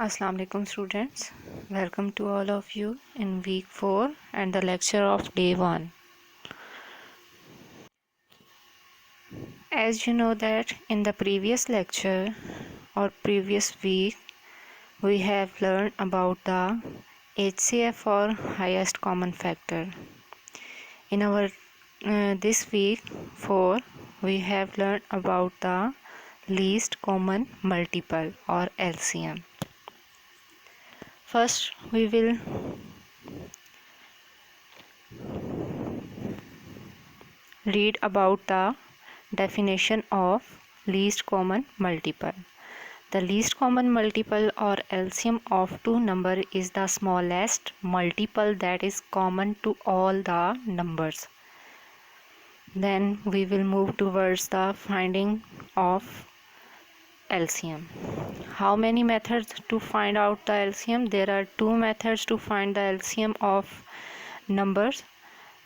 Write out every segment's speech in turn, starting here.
Assalamu alaikum students, welcome to all of you in week 4 and the lecture of day 1. As you know that in the previous lecture or previous week we have learned about the HCF or highest common factor. In our this week 4 we have learned about the least common multiple or LCM. First we will read about the definition of least common multiple. The least common multiple or LCM of two numbers is the smallest multiple that is common to all the numbers. Then we will move towards the finding of LCM. How many methods to find out the LCM? There are two methods to find the LCM of numbers.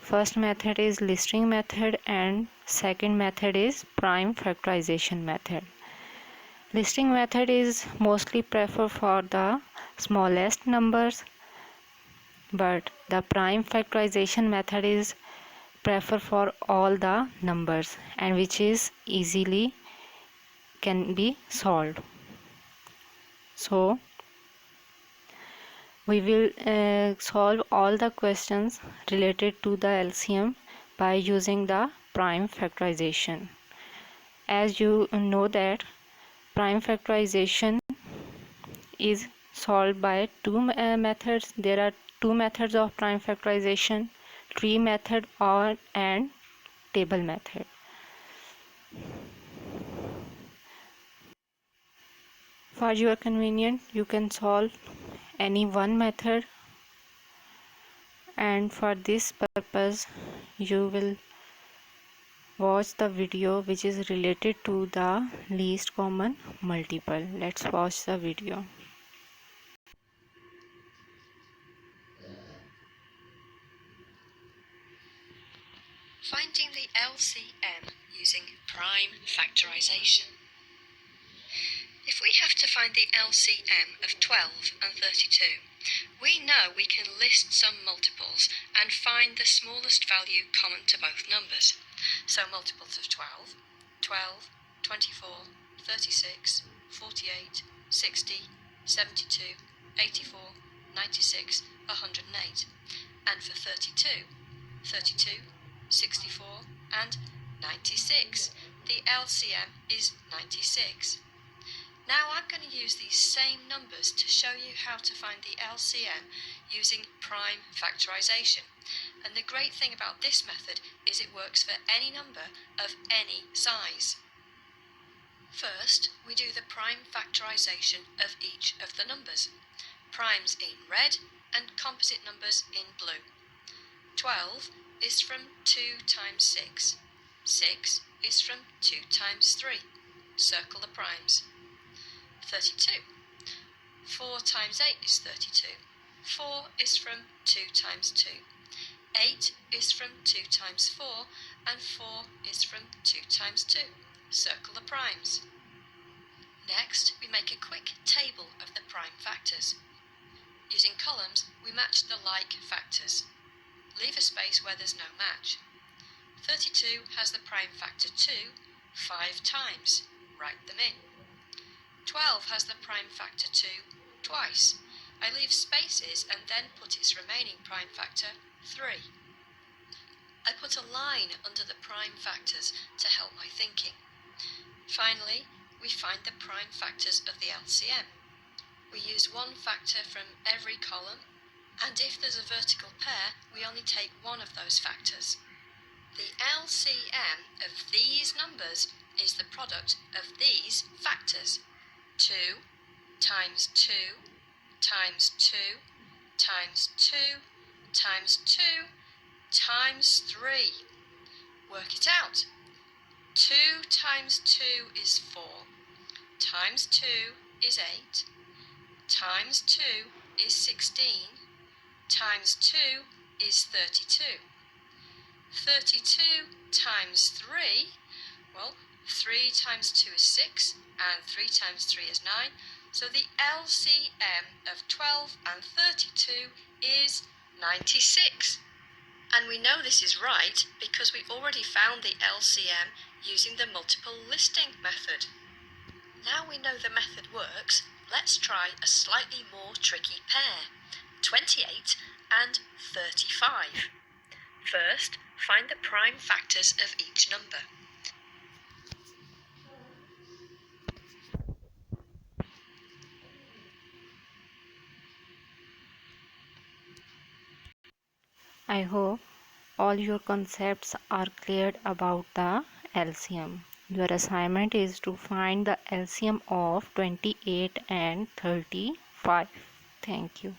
First method is listing method and second method is prime factorization method. Listing method is mostly preferred for the smallest numbers, but the prime factorization method is preferred for all the numbers and which is easily can be solved. So we will solve all the questions related to the LCM by using the prime factorization. As you know that prime factorization is solved by two methods. There are two methods of prime factorization, tree method and table method. For your convenience, you can solve any one method, and for this purpose you will watch the video which is related to the least common multiple. Let's watch the video. Finding the LCM using prime factorization. If we have to find the LCM of 12 and 32, we know we can list some multiples and find the smallest value common to both numbers. So multiples of 12, 12, 24, 36, 48, 60, 72, 84, 96, 108. And for 32, 32, 64 and 96. The LCM is 96. Now I'm going to use these same numbers to show you how to find the LCM using prime factorization. And the great thing about this method is it works for any number of any size. First, we do the prime factorization of each of the numbers. Primes in red and composite numbers in blue. 12 is from 2 times 6. 6 is from 2 times 3. Circle the primes. 32. 4 times 8 is 32. 4 is from 2 times 2. 8 is from 2 times 4, and 4 is from 2 times 2. Circle the primes. Next, we make a quick table of the prime factors. Using columns, we match the like factors. Leave a space where there's no match. 32 has the prime factor 2 5 times. Write them in. 12 has the prime factor 2 twice. I leave spaces and then put its remaining prime factor 3. I put a line under the prime factors to help my thinking. Finally, we find the prime factors of the LCM. We use one factor from every column, and if there's a vertical pair, we only take one of those factors. The LCM of these numbers is the product of these factors. 2 times 2 times 2 times 2 times 2 times 3. Work it out. 2 times 2 is 4. Times 2 is 8. Times 2 is 16. Times 2 is 32. 32 times 3, well, 3 times 2 is 6, and 3 times 3 is 9. So the LCM of 12 and 32 is 96. And we know this is right because we already found the LCM using the multiple listing method. Now we know the method works, let's try a slightly more tricky pair, 28 and 35. First, find the prime factors of each number. I hope all your concepts are cleared about the LCM. Your assignment is to find the LCM of 28 and 35. Thank you.